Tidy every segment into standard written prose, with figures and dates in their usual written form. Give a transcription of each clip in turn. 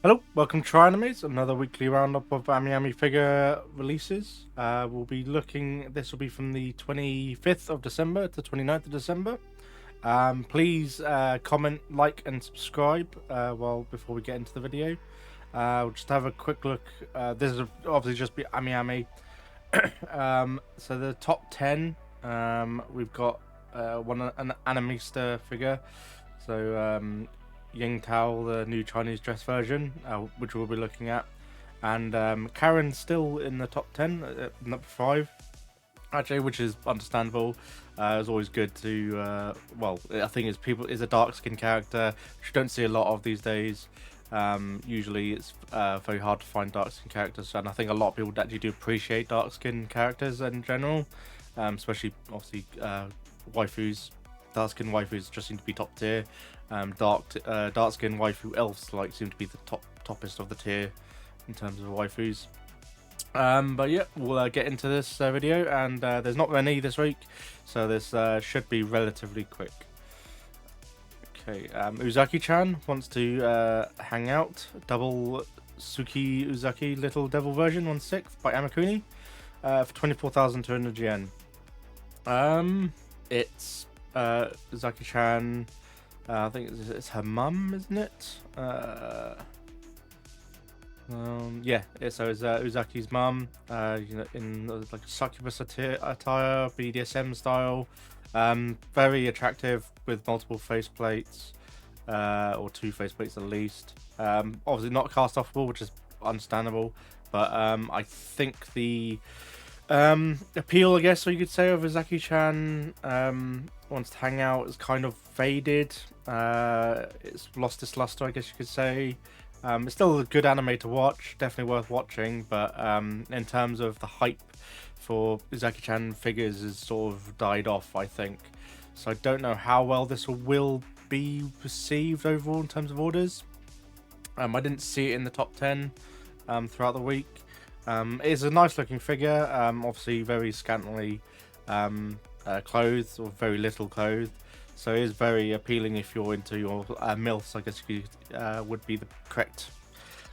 Hello, welcome to AnimePre-Orders, another weekly roundup of AmiAmi figure releases. We'll be looking, this will be from the 25th of December to 29th of December. Please comment, like, and subscribe before we get into the video. We'll just have a quick look. This is obviously just be AmiAmi. So the top 10, we've got an Animista figure. So Ying Tao, the new Chinese dress version, which we'll be looking at, and Karen's still in the top 10 at number 5, actually, which is understandable. It's always good to, I think is a dark skin character, which you don't see a lot of these days. Usually it's very hard to find dark skin characters, and I think a lot of people actually do appreciate dark skin characters in general, especially obviously waifus. Dark skin waifus just seem to be top tier. Dark skin waifu elves seem to be the toppest of the tier in terms of waifus. But yeah, we'll get into this video, and there's not many this week, so this should be relatively quick. Okay, Uzaki-chan wants to hang out. Double Suki Uzaki Little Devil version 1/6 by AmiAmi for 24,200 yen. It's Uzaki-chan. I think it's her mum, isn't it? Yeah. So it's Uzaki's mum. In like a succubus attire, BDSM style. Very attractive with multiple faceplates, or 2 faceplates at least. Obviously not cast offable, which is understandable. But I think the appeal, I guess, or you could say, of Uzaki-chan wants to hang out is kind of faded. It's lost its luster, I guess you could say. It's still a good anime to watch, definitely worth watching, but in terms of the hype for Uzaki-chan figures has sort of died off, I think. So I don't know how well this will be received overall in terms of orders. I didn't see it in the top 10 throughout the week. It is a nice looking figure, obviously very scantily clothed, or very little clothed, so it is very appealing if you're into your MILFs, I guess would be the correct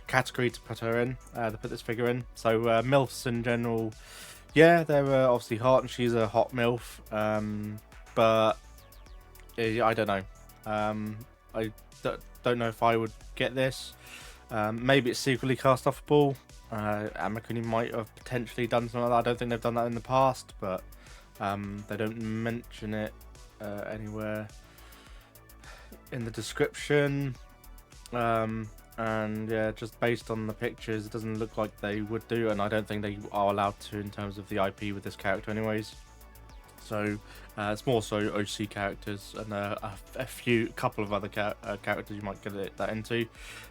category to put her in, to put this figure in. So MILFs in general, yeah, they're obviously hot, and she's a hot MILF, but I don't know. I don't know if I would get this. Maybe it's secretly cast offable. AmiAmi might have potentially done something like that. I don't think they've done that in the past, but they don't mention it anywhere in the description. And yeah, just based on the pictures, it doesn't look like they would do, and I don't think they are allowed to in terms of the IP with this character anyways. So it's more so OC characters and a couple of other characters you might get that into.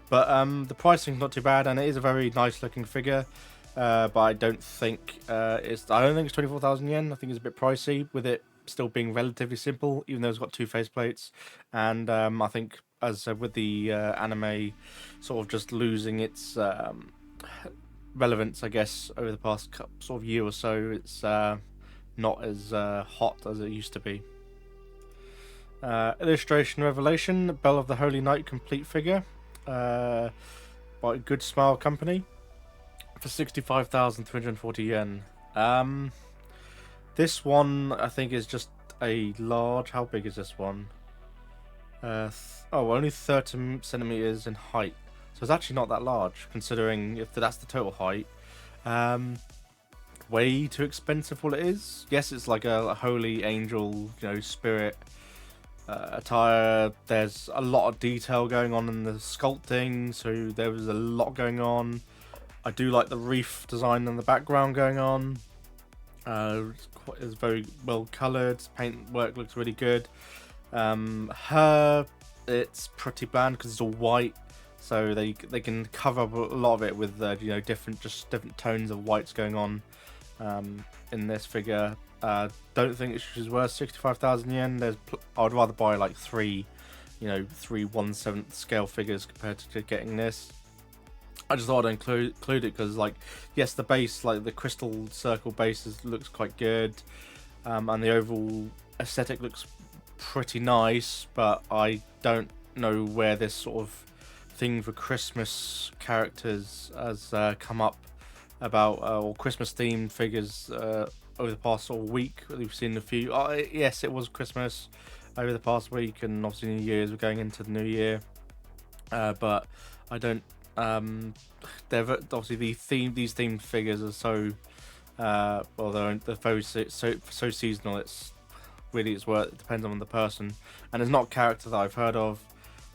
But the pricing's not too bad, and it is a very nice looking figure. But I don't think it's 24,000 yen. I think it's a bit pricey, with it still being relatively simple, even though it's got 2 faceplates. And I think, as I said, with the anime sort of just losing its relevance, I guess, over the past sort of year or so, it's not as hot as it used to be. Illustration Revelation, Bell of the Holy Knight complete figure by Good Smile Company for 65,340 yen. This one I think is just a large. How big is this one? Only 30 centimeters in height, so it's actually not that large considering if that's the total height. Way too expensive for what it is. Yes, it's like a holy angel, spirit attire. There's a lot of detail going on in the sculpting, so there was a lot going on. I do like the reef design in the background going on. It's very well coloured. Paint work looks really good. It's pretty bland because it's all white, so they can cover up a lot of it with different tones of whites going on in this figure. Don't think she's worth 65,000 yen. I would rather buy like 3 1/7 scale figures compared to getting this. I just thought I'd include it because, yes, the base, the crystal circle base looks quite good, and the overall aesthetic looks pretty nice, but I don't know where this sort of theme for Christmas characters has come up about or Christmas themed figures over the past sort of week. We've seen a few. Yes, it was Christmas over the past week, and obviously New Year's. We're going into the new year, but I don't. Obviously these themed figures are so well, they're very so seasonal. It's worth. It depends on the person, and it's not a character that I've heard of.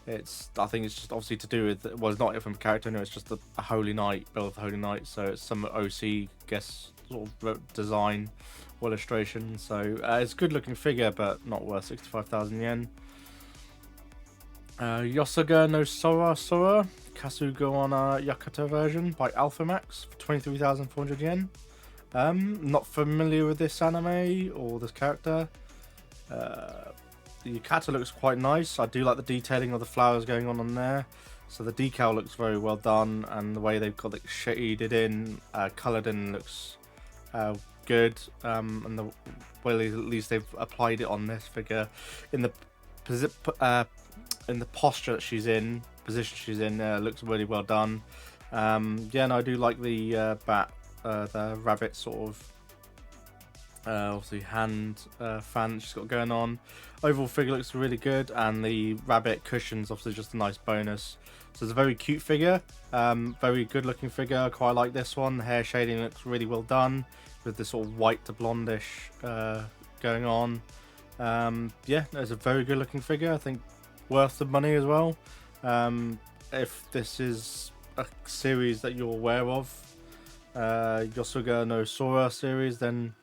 I think it's just obviously to do with, well, it's not from a character, no, it's just a Holy Knight, build of Holy Knight, so it's some OC guess sort of design or illustration, so it's a good looking figure, but not worth 65,000 yen. Yosuga no Sora Kasugawana Yakata version by Alphamax for 23,400 yen. Not familiar with this anime or this character. The Yukata looks quite nice. I do like the detailing of the flowers going on there. So the decal looks very well done, and the way they've got it shaded in, coloured in, looks good. And the way at least they've applied it on this figure in the posture that she's in, position she's in, looks really well done. Yeah, no, I do like the the rabbit sort of obviously hand fan she's got going on. Overall figure looks really good, and the rabbit cushions obviously just a nice bonus. So it's a very cute figure, very good looking figure. I quite like this one. The hair shading looks really well done with the sort of white to blondish going on. Yeah, it's a very good looking figure. I think worth the money as well. If this is a series that you're aware of, Yosuga no Sora series, then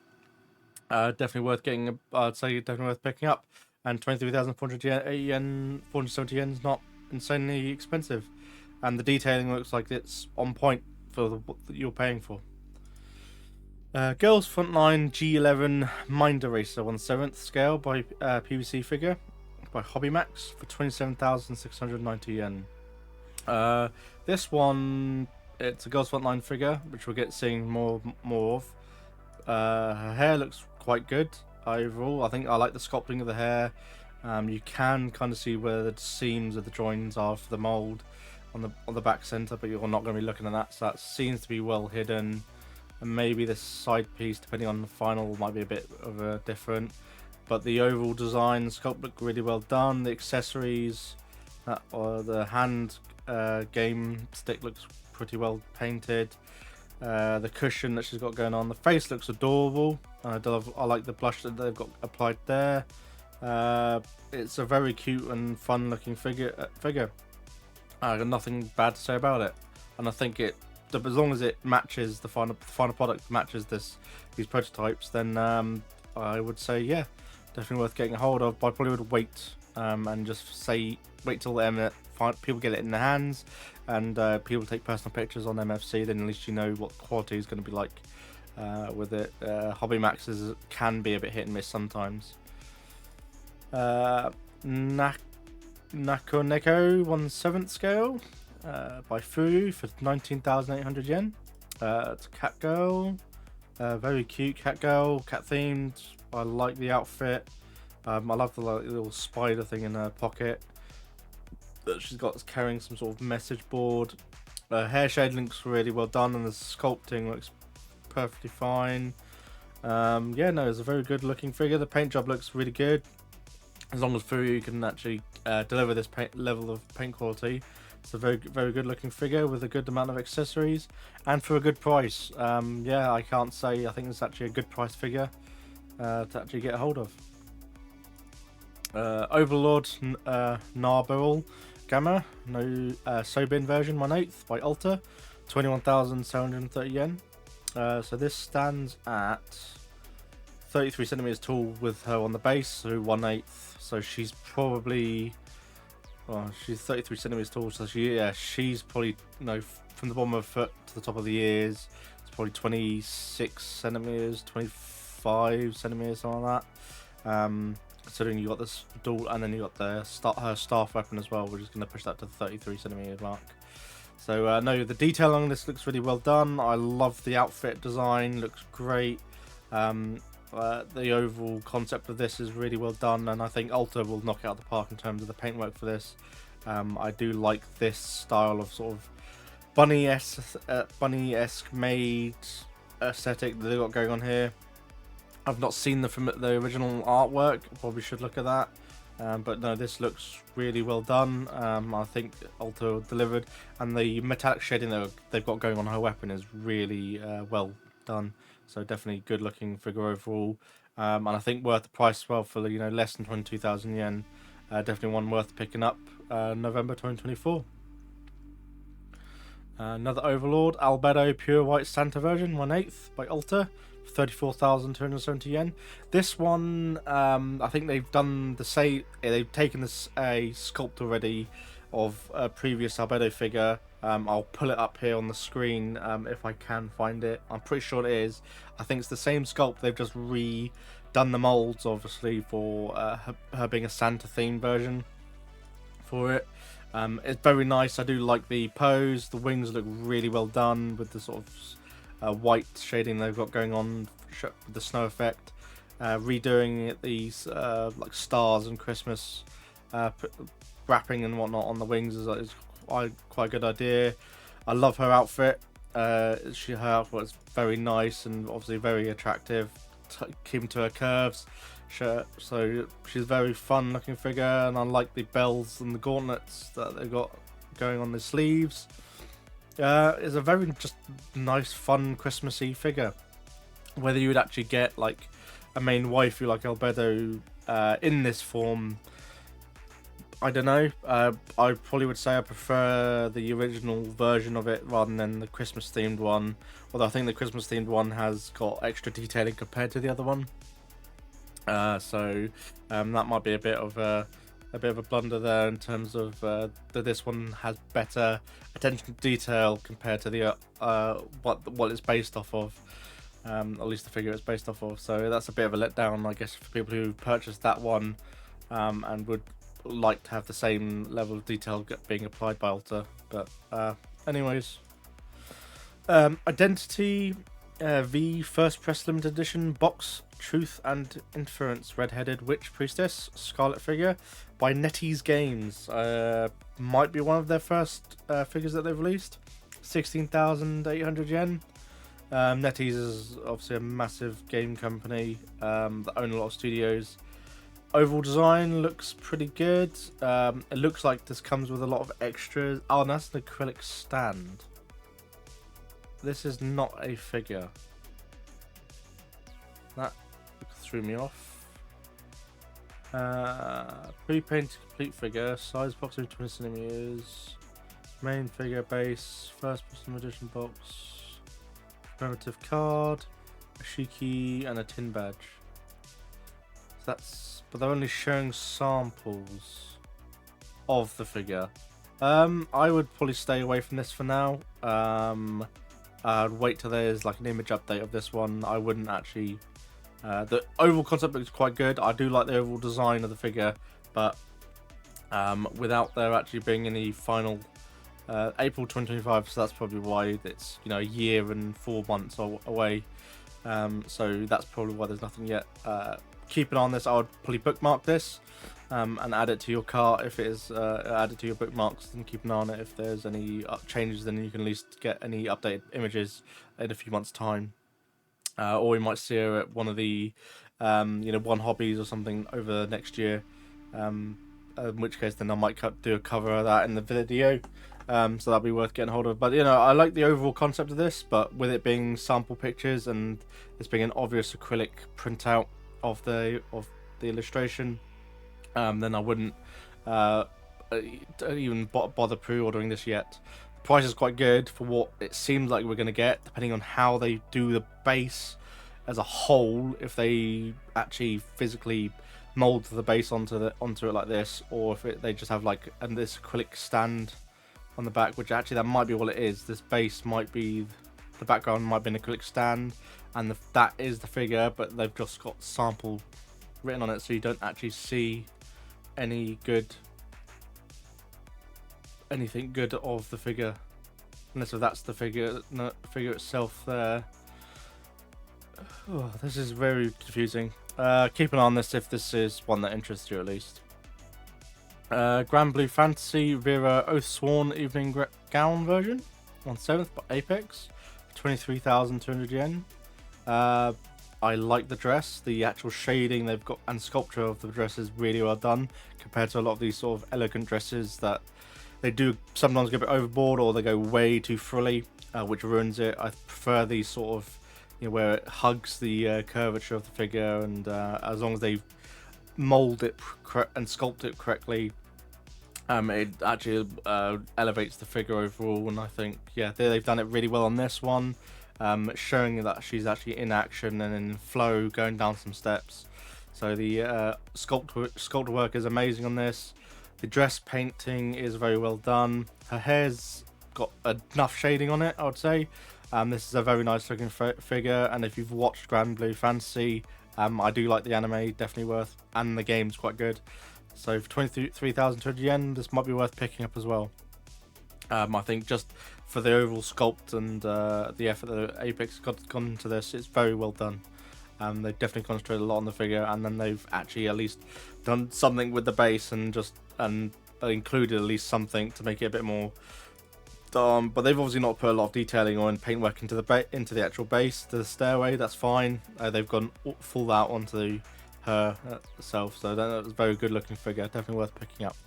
definitely worth getting. I'd say definitely worth picking up. And 23,400 yen, 470 yen is not insanely expensive, and the detailing looks like it's on point for what you're paying for. Girls Frontline G11 Mind Eraser on 7th scale by PVC figure by HobbyMax for 27,690 yen. This one, it's a Girls Frontline figure, which we'll get seeing more of. Her hair looks quite good overall. I think I like the sculpting of the hair. You can kind of see where the seams of the joins are for the mold on the back center, but you're not going to be looking at that, so that seems to be well hidden. And maybe the side piece, depending on the final, might be a bit of a different, but the overall design, the sculpt look really well done. The accessories, or the hand game stick looks pretty well painted. The cushion that she's got going on, the face looks adorable. I like the blush that they've got applied there. It's a very cute and fun looking figure. I got nothing bad to say about it, and I think as long as it matches the final product, matches these prototypes, then I would say yeah, definitely worth getting a hold of. But I probably would wait and just wait till people get it in their hands, and people take personal pictures on MFC. Then at least you know what quality is going to be like with it. Hobby Maxes can be a bit hit and miss sometimes. Nakoneko 1/7 scale by Furu for 19,800 yen. It's a cat girl, very cute cat girl, cat themed. I like the outfit. I love the little spider thing in her pocket that she's got, carrying some sort of message board. Hair shade looks really well done, and the sculpting looks perfectly fine. Yeah, no, it's a very good looking figure. The paint job looks really good. As long as Furu can actually deliver this level of paint quality, it's a very good looking figure with a good amount of accessories and for a good price. Yeah, I can't say. I think it's actually a good price figure to actually get a hold of. Overlord Narbarrel Gamma no Sobin version 1/8 by Alta, 21,730 yen. So this stands at 33 centimeters tall with her on the base, so 1/8. So she's probably, she's 33 centimeters tall. So she's probably, from the bottom of her foot to the top of the ears, it's probably 26 centimeters, 25 centimeters, something like that. Considering you got this dual, and then you got her staff weapon as well, which is going to push that to the 33 centimeter mark. So no, the detail on this looks really well done. I love the outfit design, looks great. The overall concept of this is really well done, and I think Ulta will knock it out of the park in terms of the paintwork for this. I do like this style of sort of bunny-esque made aesthetic that they've got going on here. I've not seen the original artwork. Probably should look at that. But no, this looks really well done. I think Ulta delivered, and the metallic shading that they've got going on her weapon is really well done. So definitely good looking figure overall, and I think worth the price as well for less than 22,000 yen. Definitely one worth picking up. November 2024. Another Overlord Albedo Pure White Santa version 1/8 by Ulta. 34,270 yen. This one, I think they've done the same. They've taken a sculpt already of a previous Albedo figure. I'll pull it up here on the screen if I can find it. I'm pretty sure it is. I think it's the same sculpt. They've just redone the molds, obviously, for her being a Santa themed version for it. It's very nice. I do like the pose. The wings look really well done with the sort of white shading they've got going on with the snow effect. Redoing these like stars and Christmas wrapping and whatnot on the wings is quite a good idea. I love her outfit. Her outfit is very nice and obviously very attractive, keeping to her curves. So she's a very fun looking figure, and I like the bells and the gauntlets that they've got going on the sleeves. It's a very just nice, fun, Christmassy figure. Whether you would actually get like a main waifu like Albedo in this form, I don't know. I probably would say I prefer the original version of it rather than the Christmas themed one. Although I think the Christmas themed one has got extra detailing compared to the other one. So that might be a bit of a blunder there in terms of that this one has better attention to detail compared to the what it's based off of, at least the figure it's based off of. So that's a bit of a letdown, I guess, for people who purchased that one and would like to have the same level of detail being applied by Ulta. But anyways, Identity V First Press Limited Edition box. Truth and Inference Red-Headed Witch Priestess Scarlet figure by NetEase Games. Might be one of their first figures that they've released. 16,800 yen. NetEase is obviously a massive game company that own a lot of studios. Overall design looks pretty good. It looks like this comes with a lot of extras. Oh, that's an acrylic stand. This is not a figure. That threw me off. Pre-painted complete figure, size box of 20 centimeters. Main figure base, first person edition box, primitive card, a shiki, and a tin badge. So but they're only showing samples of the figure. I would probably stay away from this for now. I'd wait till there's like an image update of this one. I wouldn't actually. The overall concept looks quite good. I do like the overall design of the figure, but without there actually being any final April 2025, so that's probably why it's a year and 4 months away. So that's probably why there's nothing yet. Keep an eye on this. I would probably bookmark this and add it to your cart if it is add it to your bookmarks, and keep an eye on it. If there's any changes, then you can at least get any updated images in a few months' time. Or we might see her at one of the one hobbies or something over next year, in which case then I might do a cover of that in the video, so that'll be worth getting hold of. But I like the overall concept of this, but with it being sample pictures and this being an obvious acrylic printout of the illustration, then I wouldn't even bother pre-ordering this yet. Price is quite good for what it seems like we're going to get, depending on how they do the base as a whole. If they actually physically mold the base onto it like this, or if they just have like this acrylic stand on the back, which actually that might be what it is. This base might be the background, might be an acrylic stand, and that is the figure, but they've just got sample written on it, so you don't actually see anything good of the figure, unless if that's the figure itself there. Oh, this is very confusing. Keep an eye on this if this is one that interests you at least. Grand Blue Fantasy Vera Oathsworn Evening Gown version, 1/7 by Apex, 23,200 yen. I like the dress. The actual shading they've got and sculpture of the dress is really well done compared to a lot of these sort of elegant dresses that they do sometimes go a bit overboard or they go way too frilly, which ruins it. I prefer these sort of, where it hugs the curvature of the figure, and as long as they mold it and sculpt it correctly, it actually elevates the figure overall. And I think, yeah, they've done it really well on this one. Showing that she's actually in action and in flow going down some steps. So the sculptor work is amazing on this. The dress painting is very well done. Her hair's got enough shading on it, I would say. This is a very nice looking figure, and if you've watched Grand Blue Fantasy, I do like the anime, definitely worth, and the game's quite good. So for 23,200 yen, this might be worth picking up as well. I think just for the overall sculpt and the effort that Apex gone into this, it's very well done. They've definitely concentrated a lot on the figure, and then they've actually at least done something with the base and included at least something to make it a bit more. But they've obviously not put a lot of detailing or paintwork into the actual base, the stairway. That's fine. They've gone full out onto her herself, so that was a very good looking figure. Definitely worth picking up.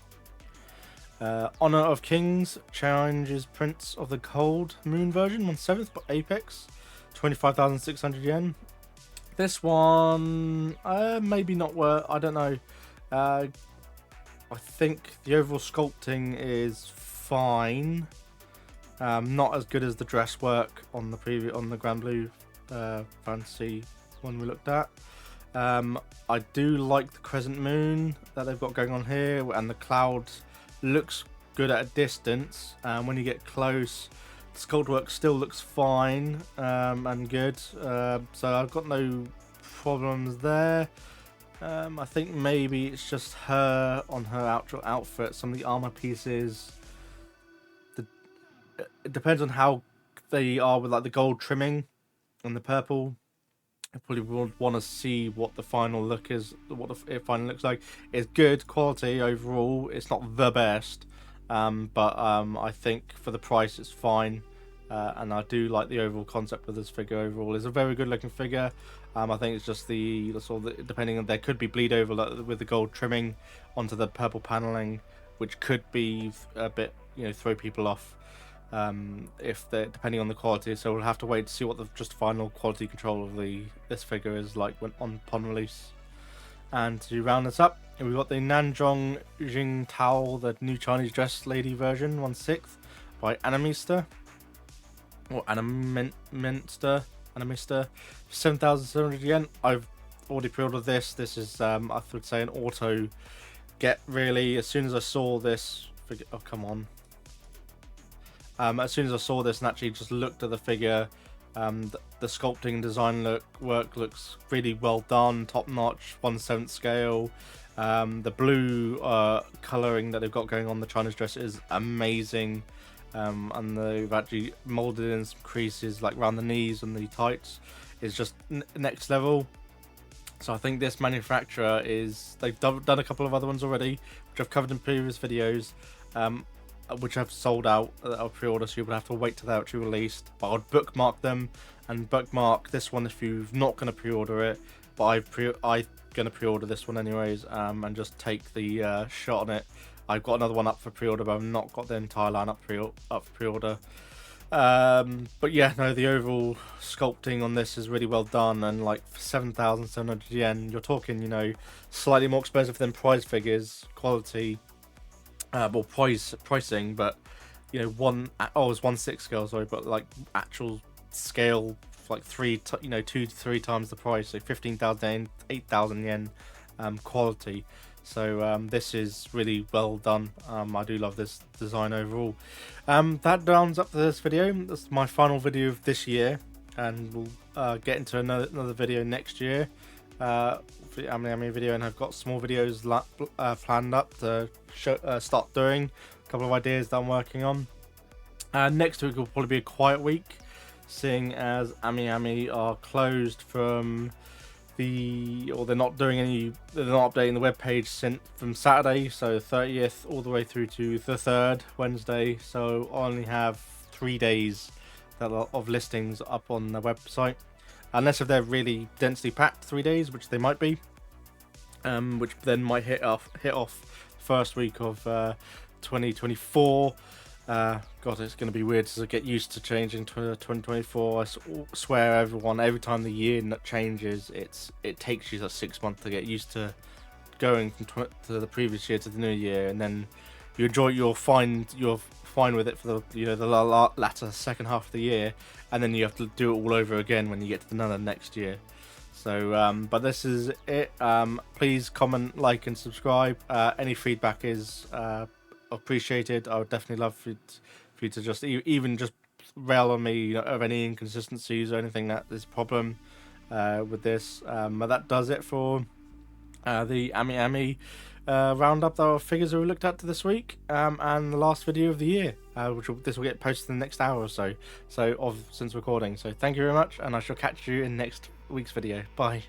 Honor of Kings challenges Prince of the Cold Moon version, 1/7 by Apex, 25,600 yen. This one maybe not worth. I don't know. I think the overall sculpting is fine. Not as good as the dress work on the Grand Blue Fantasy one we looked at. I do like the crescent moon that they've got going on here, and the cloud looks good at a distance. When you get close, the sculpt work still looks fine and good. So I've got no problems there. I think maybe it's just her on her actual outfit. Some of the armor pieces, it depends on how they are with like the gold trimming and the purple. I probably would want to see what the final look is, what it finally looks like. It's good quality overall. It's not the best, but I think for the price it's fine. And I do like the overall concept of this figure overall. It's a very good looking figure. I think it's just the sort of depending on, there could be bleed over with the gold trimming onto the purple paneling, which could be a bit, throw people off. If they're depending on the quality, so we'll have to wait to see what the just final quality control of this figure is like upon release. And to round this up, we've got the Nanjong Jingtao, the new Chinese dress lady version, 1/6 by AnimePre-Orders or AnimePre-Orders, 7,700 yen. I've already pre-ordered this. This is I would say an auto get really. As soon as I saw this figure, oh come on. As soon as I saw this and actually just looked at the figure, the sculpting and design work looks really well done, top notch, 1/7 scale. The blue colouring that they've got going on the Chinese dress is amazing, and they've actually moulded in some creases like around the knees and the tights. Is just next level. So I think this manufacturer they've done a couple of other ones already, which I've covered in previous videos. Which have sold out that I'll pre-order, so you would have to wait till they're actually released. But I'd bookmark them and bookmark this one if you're not going to pre-order it. But I'm going to pre-order this one anyways, and just take the shot on it. I've got another one up for pre-order, but I've not got the entire line up for pre-order. But yeah, no, the overall sculpting on this is really well done, and like for 7,700 yen, you're talking, slightly more expensive than prize figures quality. Well, pricing, but it's 1/6 scale, sorry, but like actual scale, like 2 to 3 times the price, so 15,000 8,000 yen quality. So this is really well done. I do love this design overall. That rounds up this video. That's my final video of this year, and we'll get into another video next year. For the AmiAmi video, and I've got small videos planned up to start doing a couple of ideas that I'm working on. Next week will probably be a quiet week, seeing as AmiAmi are closed from they're not updating the web page since from Saturday, so 30th all the way through to the 3rd, Wednesday. So I only have 3 days of listings up on the website, unless if they're really densely packed 3 days, which they might be, which then might hit off first week of 2024. God, it's going to be weird to get used to changing to 2024. I swear everyone, every time the year changes, it takes you 6 months to get used to going from to the previous year to the new year, and then you're fine with it for the latter second half of the year, and then you have to do it all over again when you get to the next year. So but this is it. Please comment, like, and subscribe. Any feedback is appreciated. I would definitely love for you to just even just rail on me of any inconsistencies or anything that is a problem with this. But that does it for the AmiAmi roundup of figures that we looked at this week, and the last video of the year, this will get posted in the next hour or so since recording. So thank you very much, and I shall catch you in next week's video. Bye.